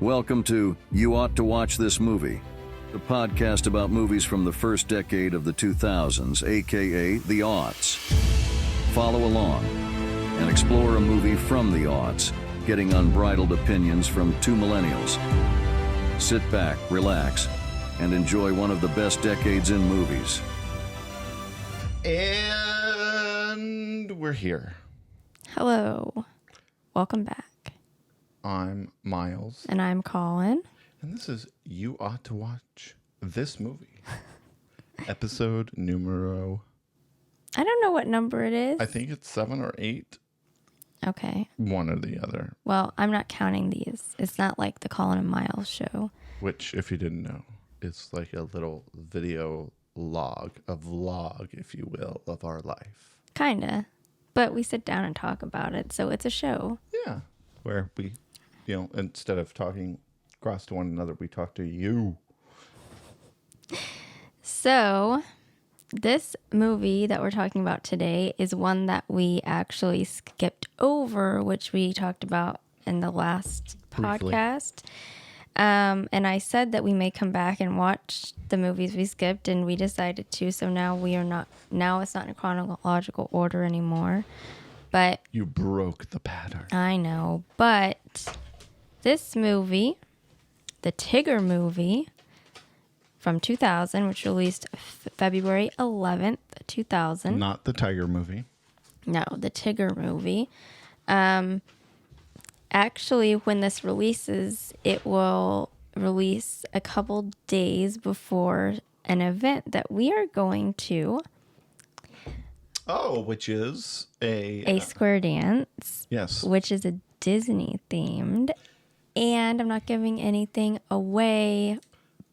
Welcome to You Ought to Watch This Movie, the podcast about movies from the first decade of the 2000s, aka the aughts. Follow along and explore a movie from the aughts, getting unbridled opinions from two millennials. Sit back, relax, and enjoy one of the best decades in movies. And we're here. Hello. Welcome back. I'm Miles. And I'm Colin. And this is You Ought to Watch This Movie. Episode numero... I don't know what number it is. I think it's 7 or 8. Okay. One or the other. Well, I'm not counting these. It's not like the Colin and Miles show. Which, if you didn't know, it's like a little video log, a vlog, if you will, of our life. Kinda. But we sit down and talk about it, so it's a show. Yeah. Where we, instead of talking across to one another, we talk to you. So, this movie that we're talking about today is one that we actually skipped over, which we talked about in the last Briefly. podcast. And I said that we may come back and watch the movies we skipped, and we decided to. So now it's not in chronological order anymore. But You broke the pattern. I know. But this movie, the Tigger Movie from 2000, which released February 11th, 2000. Not the Tiger Movie. No, the Tigger Movie. Actually, when this releases, it will release a couple days before an event that we are going to. Oh, which is A square dance. Yes. Which is a Disney themed. And I'm not giving anything away.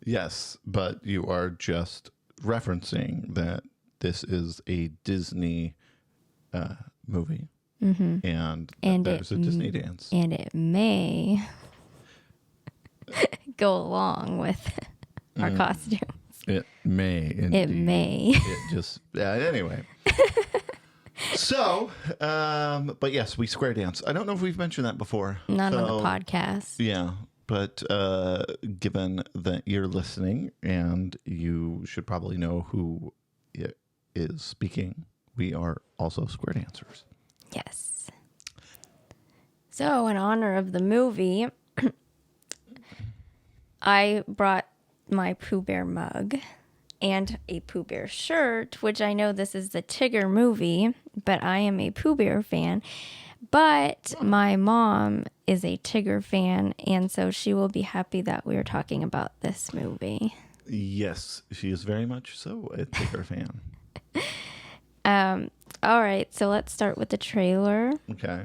Yes, but you are just referencing that this is a Disney movie. Mm-hmm. And there's a Disney dance. And it may go along with our costumes. It may. Indeed. It may. It just, anyway. So, but yes, we square dance. I don't know if we've mentioned that before. Not on the podcast. Yeah, but given that you're listening and you should probably know who is speaking, we are also square dancers. Yes. So, in honor of the movie, I brought my Pooh Bear mug and a Pooh Bear shirt, which I know this is the Tigger Movie, but I am a Pooh Bear fan. But my mom is a Tigger fan, and so she will be happy that we are talking about this movie. Yes, she is very much so a Tigger fan. All right, so let's start with the trailer. Okay.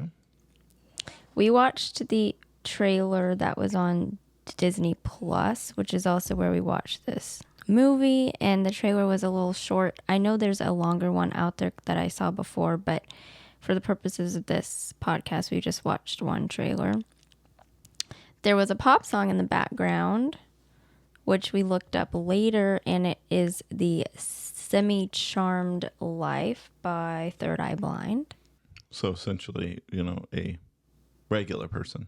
We watched the trailer that was on Disney Plus, which is also where we watched this movie, and the trailer was a little short. I know there's a longer one out there that I saw before, but for the purposes of this podcast, we just watched one trailer. There was a pop song in the background, which we looked up later, and it is the Semi-Charmed Life by Third Eye Blind. So essentially, a regular person.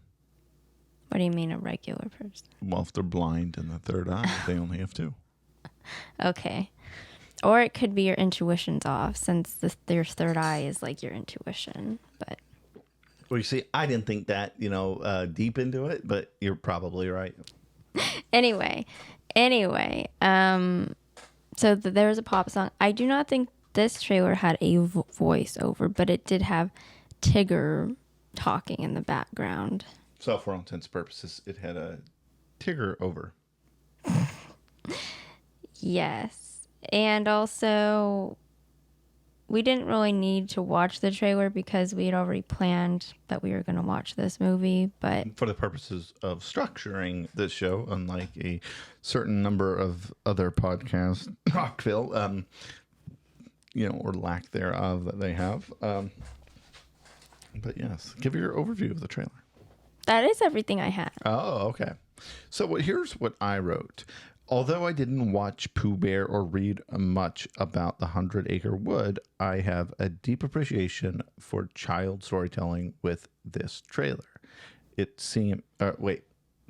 What do you mean a regular person? Well, if they're blind in the third eye, they only have two. Okay. Or it could be your intuition's off, since their third eye is like your intuition. But Well, you see, I didn't think that, deep into it, but you're probably right. anyway, so there was a pop song. I do not think this trailer had a voiceover, but it did have Tigger talking in the background. So for all intents and purposes, it had a Tigger over. Yes. And also, we didn't really need to watch the trailer because we had already planned that we were going to watch this movie, but For the purposes of structuring this show, unlike a certain number of other podcasts, Rockville, or lack thereof that they have. But yes, give your overview of the trailer. that is everything I had. Oh, okay. So here's what I wrote. Although I didn't watch Pooh Bear or read much about the 100 Acre Wood, I have a deep appreciation for child storytelling with this trailer. It seemed...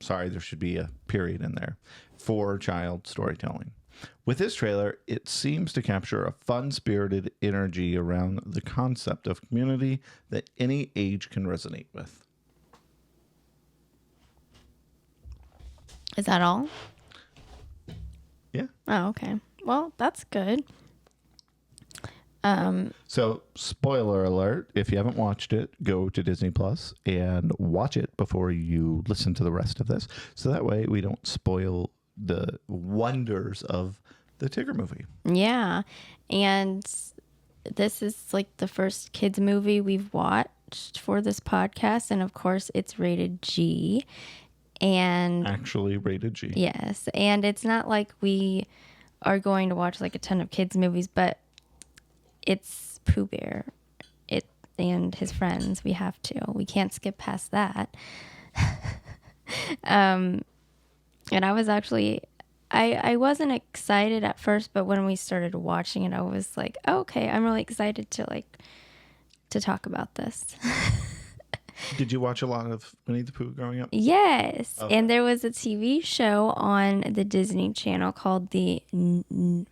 sorry, there should be a period in there, for child storytelling. With this trailer, it seems to capture a fun-spirited energy around the concept of community that any age can resonate with. Is that all? Yeah. Oh, okay. Well, that's good. So, spoiler alert, if you haven't watched it, go to Disney Plus and watch it before you listen to the rest of this. So that way we don't spoil the wonders of the Tigger movie. Yeah. And this is like the first kids movie we've watched for this podcast. And of course, it's rated G. And Actually rated G. yes. And it's not like we are going to watch like a ton of kids movies, but it's Pooh Bear and his friends. We have to. We can't skip past that. And I was actually, I wasn't excited at first, but when we started watching it, I was like, oh, okay, I'm really excited to talk about this. Did you watch a lot of Winnie the Pooh growing up? Yes. Okay. And there was a TV show on the Disney Channel called The New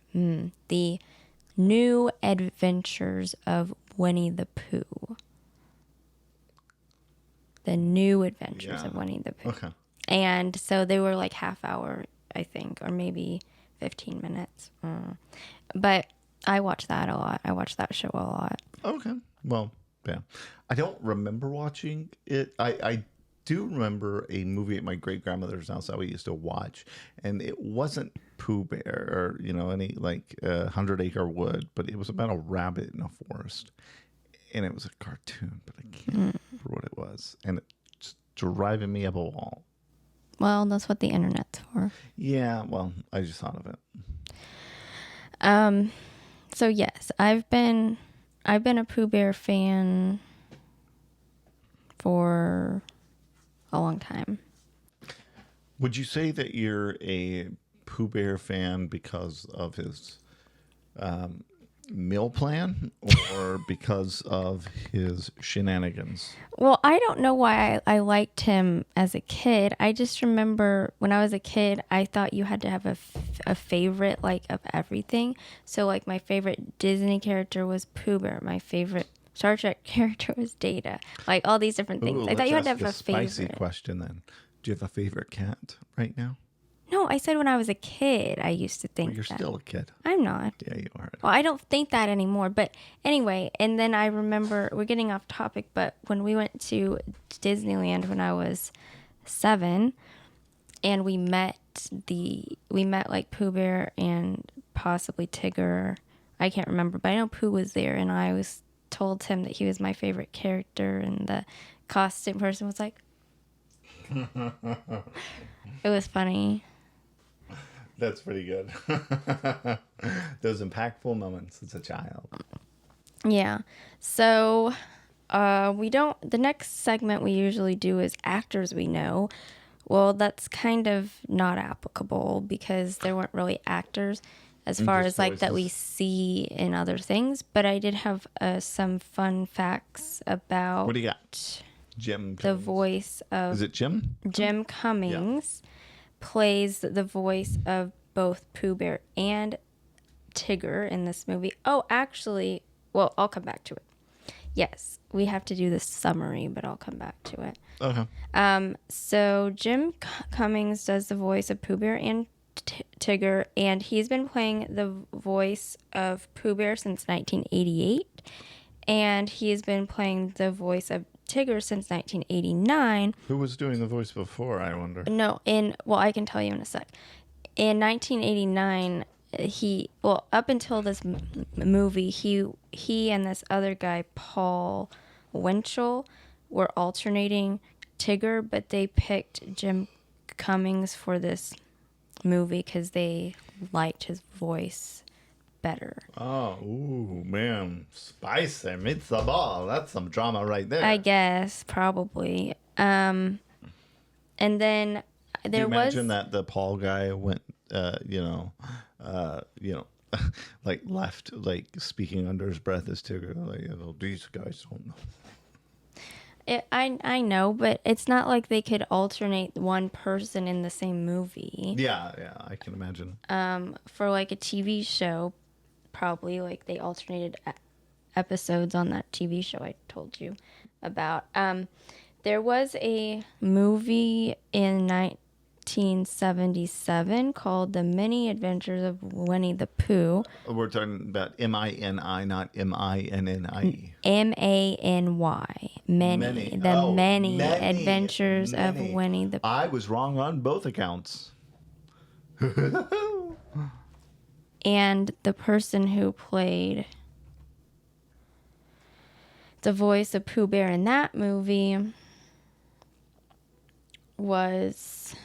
Adventures of Winnie the Pooh. The New Adventures of Winnie the Pooh. Okay. And so they were like half hour, I think, or maybe 15 minutes. But I watched that a lot. I watched that show a lot. Okay. Well, yeah. I don't remember watching it. I do remember a movie at my great grandmother's house that we used to watch, and it wasn't Pooh Bear or any like 100 Acre Wood, but it was about a rabbit in a forest, and it was a cartoon, but I can't remember what it was, and it's driving me up a wall. Well, that's what the internet's for. Yeah, well, I just thought of it. So yes, I've been a Pooh Bear fan for a long time. Would you say that you're a Pooh Bear fan because of his meal plan or because of his shenanigans? Well, I don't know why I liked him as a kid. I just remember when I was a kid, I thought you had to have a favorite, like, of everything. So, like, my favorite Disney character was Pooh Bear. My favorite Star Trek character was Data. Like, all these different things. Ooh, I thought you had to let's have ask a favorite. Spicy question then. Do you have a favorite cat right now? No, I said when I was a kid, I used to think Well, you're that. still a kid. I'm not. Yeah, you are. Well, I don't think that anymore. But anyway, and then I remember, we're getting off topic, but when we went to Disneyland when I was 7, and we met like Pooh Bear and possibly Tigger. I can't remember, but I know Pooh was there, and I told him that he was my favorite character, and the costume person was like, it was funny. That's pretty good. Those impactful moments as a child. Yeah. So the next segment we usually do is actors we know. Well, that's kind of not applicable because there weren't really actors as far Just as like that we voices. see in other things. But I did have some fun facts about What do you got? Jim the Cummings. voice of Is it Jim? Jim Cummings plays the voice of both Pooh Bear and Tigger in this movie. Oh, actually, well, I'll come back to it. Yes, we have to do the summary, but I'll come back to it. Okay. So Jim Cummings does the voice of Pooh Bear and Tigger, and he's been playing the voice of Pooh Bear since 1988, and he has been playing the voice of Tigger since 1989. Who was doing the voice before, I wonder? No, well, I can tell you in a sec. In 1989, up until this movie, he and this other guy, Paul Winchell, were alternating Tigger, but they picked Jim Cummings for this movie because they liked his voice better. Oh, ooh, man. Spicy meets the ball. That's some drama right there. I guess, probably. And then Do you there was... imagine that the Paul guy went, like left, like speaking under his breath as Tigger, like, these guys don't know. I know, but it's not like they could alternate one person in the same movie. Yeah, I can imagine. For like a TV show, probably like they alternated episodes on that TV show I told you about. There was a movie in 1977 called The Many Adventures of Winnie the Pooh. We're talking about M-I-N-I, not M-I-N-N-I-E. M-A-N-Y. Many. Many Adventures of Winnie the Pooh. I was wrong on both accounts. And the person who played the voice of Pooh Bear in that movie was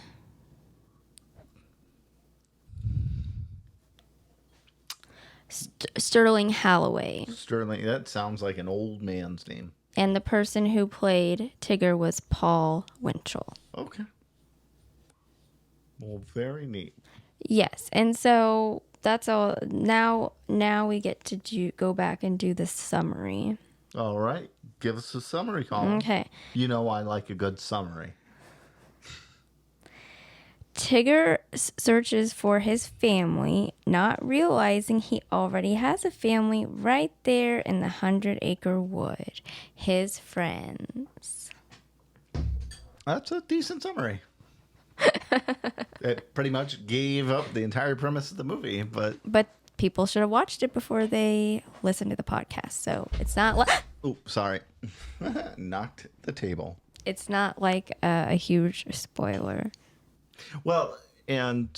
Sterling Holloway. Sterling, that sounds like an old man's name. And the person who played Tigger was Paul Winchell. Okay. Well, very neat. Yes, and so that's all. Now we get to go back and do the summary. All right. Give us a summary, Colin. Okay. You know I like a good summary. Tigger searches for his family, not realizing he already has a family right there in the 100 Acre Wood. His friends. That's a decent summary. It pretty much gave up the entire premise of the movie, but people should have watched it before they listened to the podcast. So it's not like oh, sorry. Knocked the table. It's not like a huge spoiler. Well, and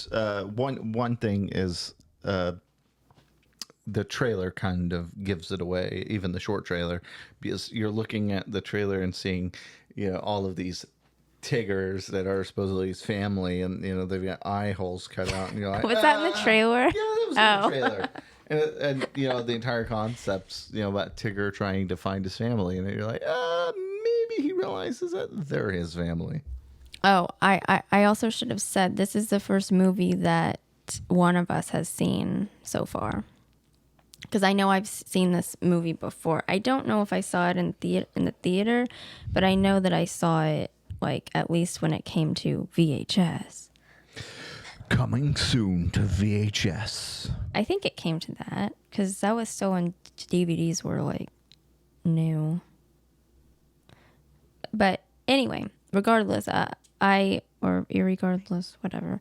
one thing is the trailer kind of gives it away, even the short trailer, because you're looking at the trailer and seeing, all of these Tiggers that are supposedly his family, and they've got eye holes cut out, and you're like, was that in the trailer? Yeah, that was in the trailer. And the entire concept's about Tigger trying to find his family, and you're like, maybe he realizes that they're his family. Oh, I also should have said this is the first movie that one of us has seen so far. Because I know I've seen this movie before. I don't know if I saw it in the theater, but I know that I saw it like at least when it came to VHS. Coming soon to VHS. I think it came to that because that was still when DVDs were like new. But anyway, regardless, irregardless, whatever.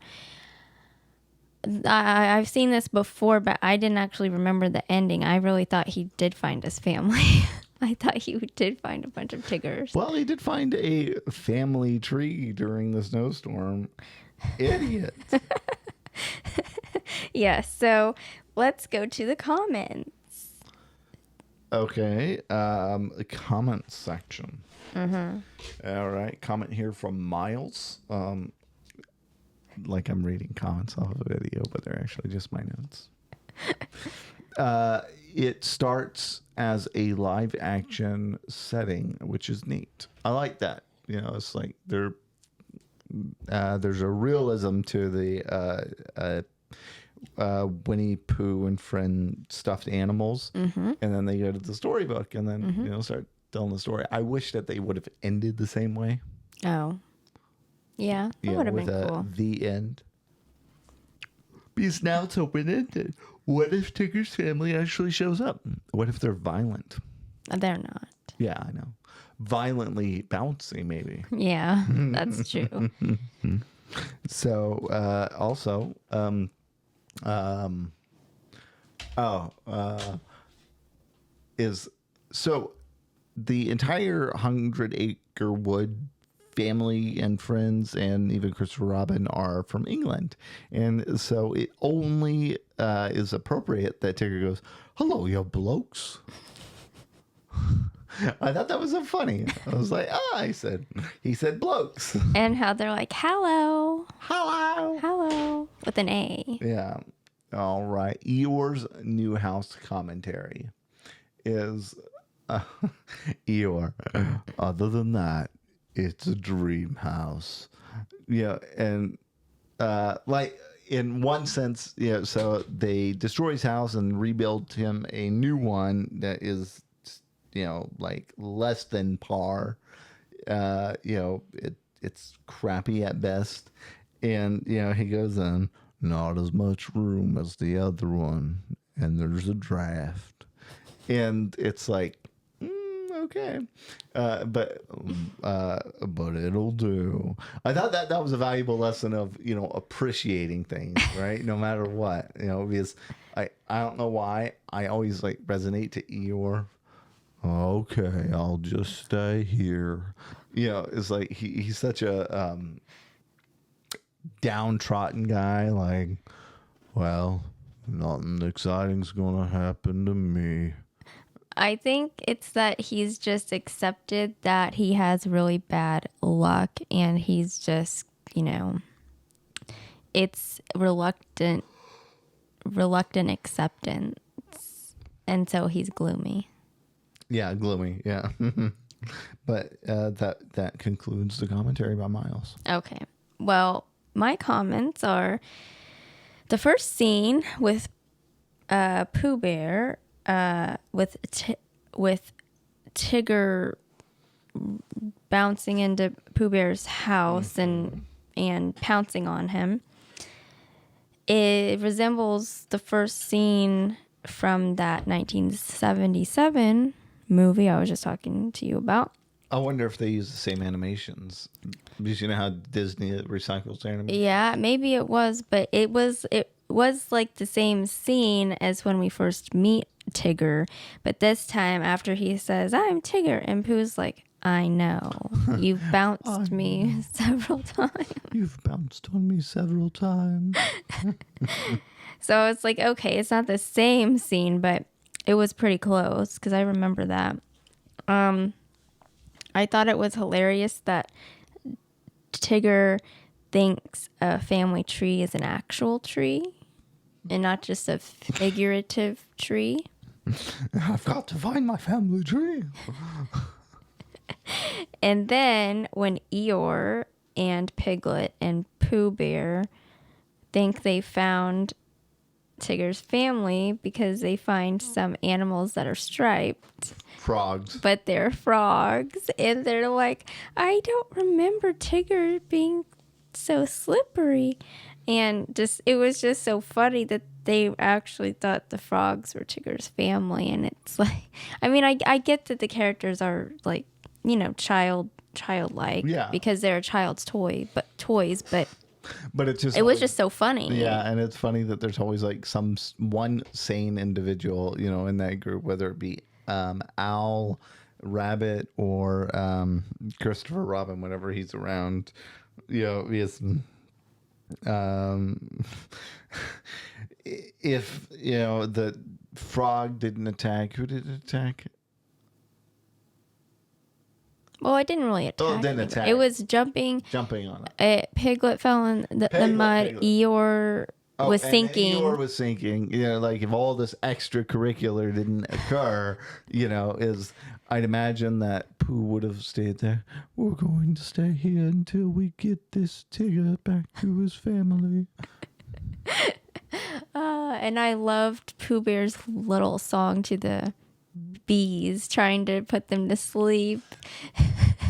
I've seen this before, but I didn't actually remember the ending. I really thought he did find his family. I thought he did find a bunch of Tiggers. Well, he did find a family tree during the snowstorm. Idiot. Yeah, so let's go to the comments. Okay, the comment section. Mm-hmm. All right, comment here from Miles. Like I'm reading comments off of a video, but they're actually just my notes. It starts as a live action setting, which is neat. I like that. It's like there's a realism to the Winnie Pooh and friend stuffed animals, Mm-hmm. and then they go to the storybook and then Mm-hmm. start telling the story. I wish that they would have ended the same way. Oh. Yeah, that would have been cool. The end. Because now it's open-ended. What if Tigger's family actually shows up? What if they're violent? They're not. Yeah, I know. Violently bouncy, maybe. Yeah, that's true. So, also, the entire 100 Acre Wood family and friends and even Christopher Robin are from England. And so it only is appropriate that Tigger goes, "Hello, you blokes." I thought that was so funny. I was like, he said blokes. And how they're like, hello. Hello. Hello. With an A. Yeah. All right. Eeyore's new house commentary is Eeyore. Other than that, it's a dream house. Yeah. And like in one sense, so they destroy his house and rebuild him a new one that is, like less than par. it's crappy at best. And, he goes in, not as much room as the other one. And there's a draft. And it's like, okay. But it'll do. I thought that was a valuable lesson of, appreciating things, right? No matter what, because I don't know why I always like resonate to Eeyore. Okay, I'll just stay here. It's like he's such a downtrodden guy. Like, well, nothing exciting's gonna happen to me. I think it's that he's just accepted that he has really bad luck, and he's just, it's reluctant acceptance, and so he's gloomy. Yeah, gloomy. Yeah. But that concludes the commentary by Miles. Okay. Well, my comments are the first scene with Pooh Bear with Tigger bouncing into Pooh Bear's house and pouncing on him. It resembles the first scene from that 1977 movie I was just talking to you about. I wonder if they use the same animations. Because you know how Disney recycles animations? Yeah, maybe it was, but it was like the same scene as when we first meet Tigger. But this time, after he says, "I'm Tigger," and Pooh's like, "I know. You've bounced me several times." You've bounced on me several times. So it's like, okay, it's not the same scene, but it was pretty close because I remember that. I thought it was hilarious that Tigger thinks a family tree is an actual tree and not just a figurative tree. I've got to find my family tree. And then when Eeyore and Piglet and Pooh Bear think they found Tigger's family because they find some animals that are striped. Frogs. But they're frogs. And they're like, "I don't remember Tigger being so slippery." And it was just so funny that they actually thought the frogs were Tigger's family. And it's like, I mean, I get that the characters are like, childlike. Yeah. Because they're a child's toys, but it was just so funny. Yeah, and it's funny that there's always like one sane individual, in that group, whether it be Owl, Rabbit, or Christopher Robin, whenever he's around. Because if the frog didn't attack, who did it attack? Well, it didn't really attack. Oh, it didn't attack. It was jumping On it. Piglet fell in the mud. Piglet. Eeyore was sinking. Eeyore was sinking. Like if all this extracurricular didn't occur, I'd imagine that Pooh would have stayed there. We're going to stay here until we get this Tigger back to his family. And I loved Pooh Bear's little song to the bees, trying to put them to sleep.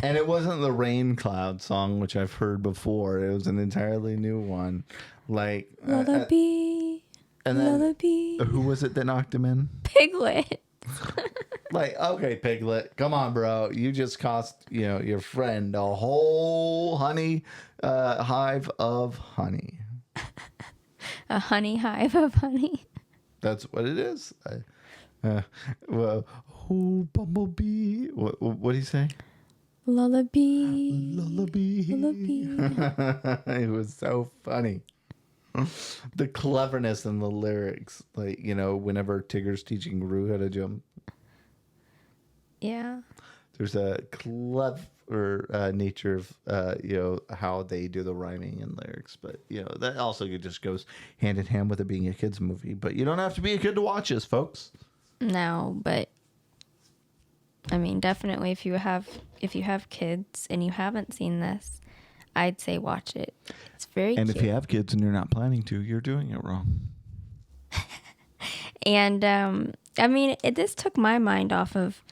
And it wasn't the Rain Cloud song, which I've heard before. It was an entirely new one. Like Lullaby. And then Lullaby. who was it that knocked him in? Piglet. Like, okay, Piglet, come on, bro. You just cost, your friend a whole hive of honey. A honey hive of honey. That's what it is. Bumblebee. What do you say? Lullaby. Lullaby. Lullaby. It was so funny. The cleverness in the lyrics. Like, whenever Tigger's teaching Roo how to jump. Yeah. There's a clever nature of, how they do the rhyming and lyrics. But, that also just goes hand in hand with it being a kid's movie. But you don't have to be a kid to watch this, folks. No, but I mean, definitely if you have kids and you haven't seen this, I'd say watch it. It's very And cute. if you have kids and you're not planning to, you're doing it wrong. And I mean, this took my mind off of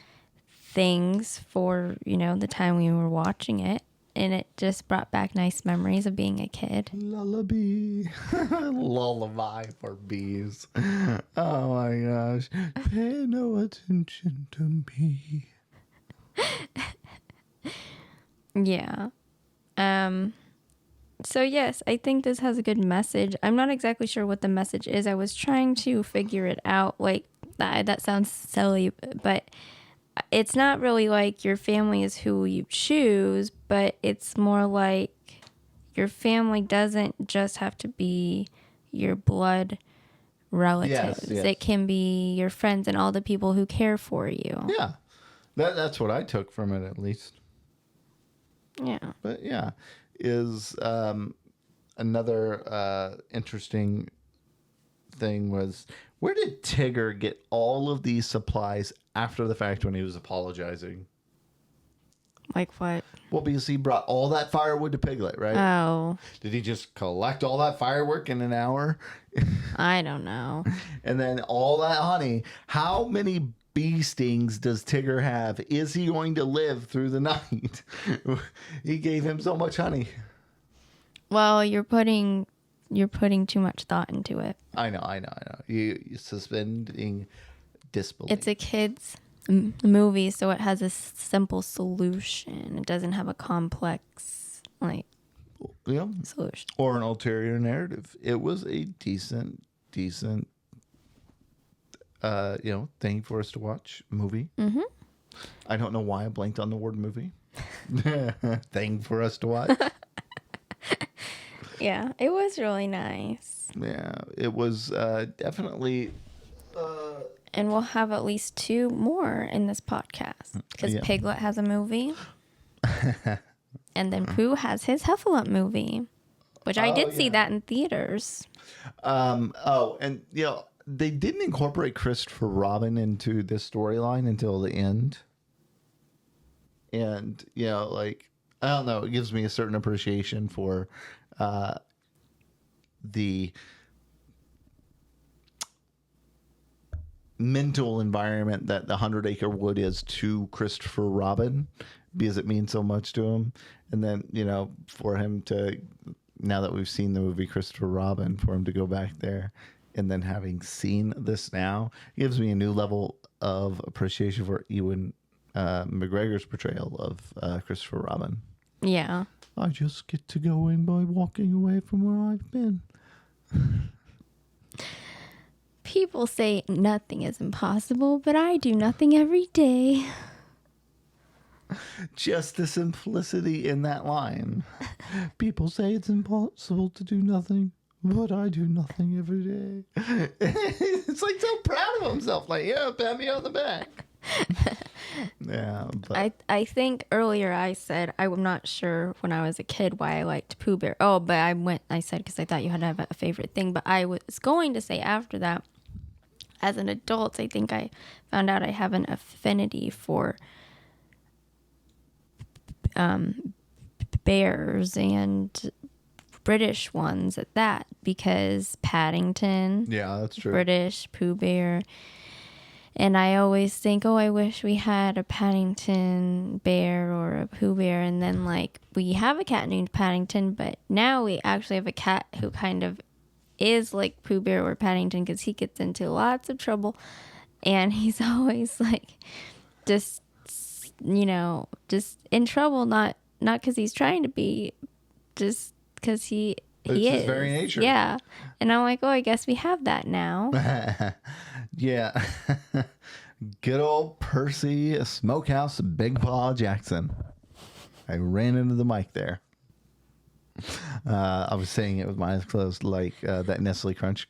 things for, the time we were watching it. And it just brought back nice memories of being a kid. Lullaby. Lullaby for bees. Oh my gosh. Pay no attention to me. Yeah. So yes, I think this has a good message. I'm not exactly sure what the message is. I was trying to figure it out. Like, that sounds silly, but it's not really like your family is who you choose, but it's more like your family doesn't just have to be your blood relatives. Yes. It can be your friends and all the people who care for you. Yeah. That's what I took from it, at least. Yeah. But yeah, is another interesting thing was, where did Tigger get all of these supplies after the fact when he was apologizing? Like what? Well, because he brought all that firewood to Piglet, right? Oh, Did he just collect all that firework in an hour? I don't know. And then all that honey. How many bee stings does Tigger have? Is he going to live through the night? He gave him so much honey. Well, you're putting too much thought into it. I know. You're suspending disbelief. It's a kid's movie, so it has a simple solution. It doesn't have a complex solution. Or an ulterior narrative. It was a decent thing for us to watch. Movie. Mm-hmm. I don't know why I blanked on the word movie. Thing for us to watch. Yeah, it was really nice. Yeah, it was definitely. And we'll have at least 2 more in this podcast because Piglet has a movie, and then Pooh has his Hufflepuff movie, which I did see that in theaters. And they didn't incorporate Christopher Robin into this storyline until the end. And I don't know, it gives me a certain appreciation for the mental environment that the 100 Acre Wood is to Christopher Robin, because it means so much to him. And then, for him to, now that we've seen the movie Christopher Robin, for him to go back there and then having seen this now, gives me a new level of appreciation for Ewan McGregor's portrayal of Christopher Robin. Yeah. I just get to go in by walking away from where I've been. People say nothing is impossible, but I do nothing every day. Just the simplicity in that line. People say it's impossible to do nothing, but I do nothing every day. It's like so proud of himself. Like, yeah, pat me on the back. Yeah, but I think earlier I said I'm not sure when I was a kid why I liked Pooh Bear. Oh, but I said because I thought you had to have a favorite thing. But I was going to say after that, as an adult, I think I found out I have an affinity for bears and British ones at that, because Paddington, yeah, that's true. British, Pooh Bear. And I always think, I wish we had a Paddington bear or a Pooh Bear. And then, we have a cat named Paddington, but now we actually have a cat who kind of is like Pooh Bear or Paddington, because he gets into lots of trouble. And he's always, just in trouble, not because he's trying to be, just because he is. His very nature. Yeah. And I'm like, I guess we have that now. Yeah. Good old Percy Smokehouse Big Paw Jackson. I ran into the mic there. I was saying it with my eyes closed, like that Nestle Crunch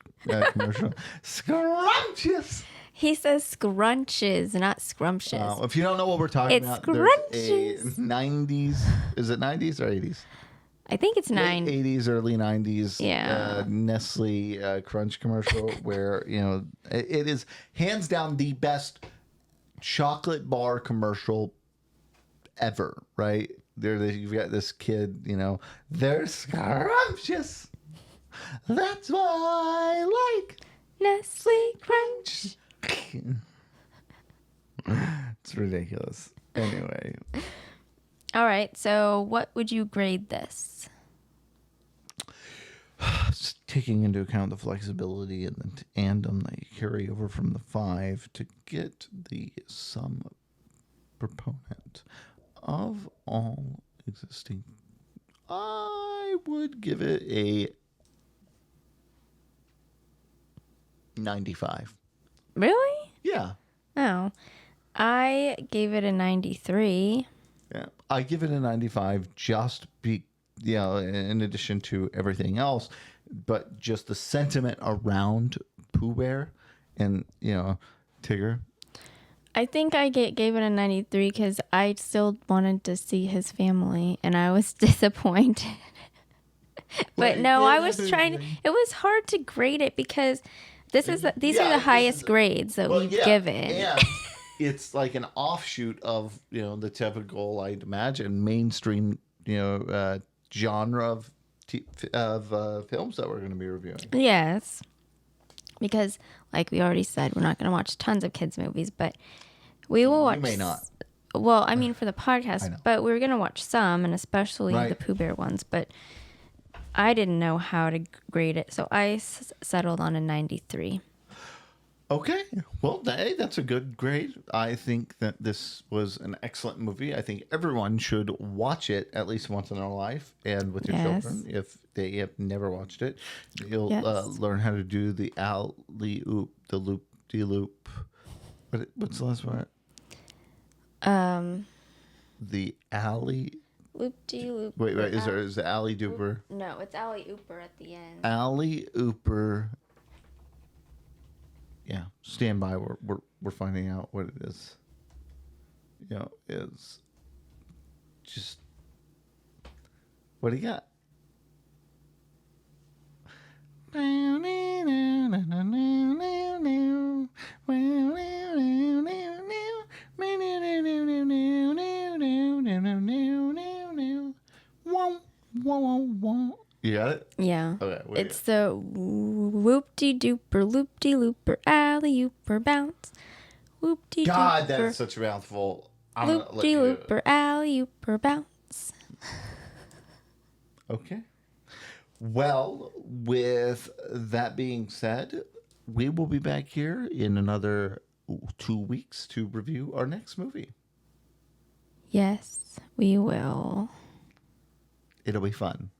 commercial. Scrumptious. He says scrunches, not scrumptious. If you don't know what we're talking about, scrunches. there's a 90s. Is it 90s or 80s? I think it's 9. 80s, early 90s. Yeah. Nestle Crunch commercial where, it is hands down the best chocolate bar commercial ever, right? You've got this kid, they're scrumptious. That's why I like Nestle Crunch. It's ridiculous. Anyway. All right. So what would you grade this? Taking into account the flexibility and the tandem that you carry over from the 5 to get the sum proponent of all existing, I would give it a 95. Really? Yeah. Oh, I gave it a 93. Yeah. I give it a 95 just in addition to everything else, but just the sentiment around Pooh Bear and, Tigger. I think I gave it a 93 because I still wanted to see his family, and I was disappointed. But no, I was trying. It was hard to grade it because these are the highest grades that we've given. And it's like an offshoot of the typical, I'd imagine, mainstream genre of films that we're going to be reviewing. Yes, because like we already said, we're not going to watch tons of kids movies, but we will watch. You may not. Well, I mean for the podcast, but we're going to watch some, and especially the Pooh Bear ones. But I didn't know how to grade it, so I settled on a 93. Okay. Well, that's a good grade. I think that this was an excellent movie. I think everyone should watch it at least once in their life and with your children. If they have never watched it, you'll learn how to do the alley-oop, the loop-de-loop. What's the last part? The alley... Loop-de-loop. Wait, is the alley-dooper? No, it's alley-ooper at the end. Alley-ooper... Yeah, stand by. We're finding out what it is. Is just what do you got? You got it? Yeah. Okay. It's the whoop-de-dooper, loop-de-looper, alley-ooper, bounce. Whoop-de-dooper. God, that is such a mouthful. I'm gonna let you do it. Loop-de-looper, alley-ooper, bounce. Okay. Well, with that being said, we will be back here in another 2 weeks to review our next movie. Yes, we will. It'll be fun.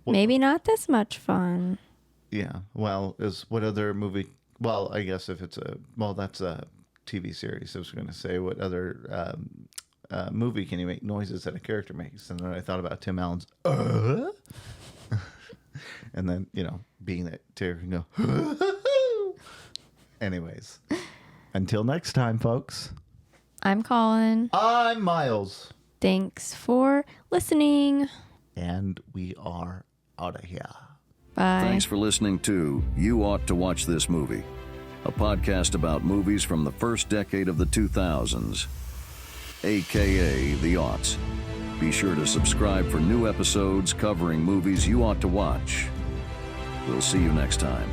Maybe not this much fun. Yeah. Well, what other movie? Well, I guess if it's that's a TV series. I was going to say, what other movie can you make noises that a character makes? And then I thought about Tim Allen's, and then, being that Terry can go, anyways. Until next time, folks. I'm Colin. I'm Miles. Thanks for listening. And we are out of here. Bye. Thanks for listening to You Ought to Watch This Movie, a podcast about movies from the first decade of the 2000s, aka the aughts. Be sure to subscribe for new episodes covering movies you ought to watch. We'll see you next time.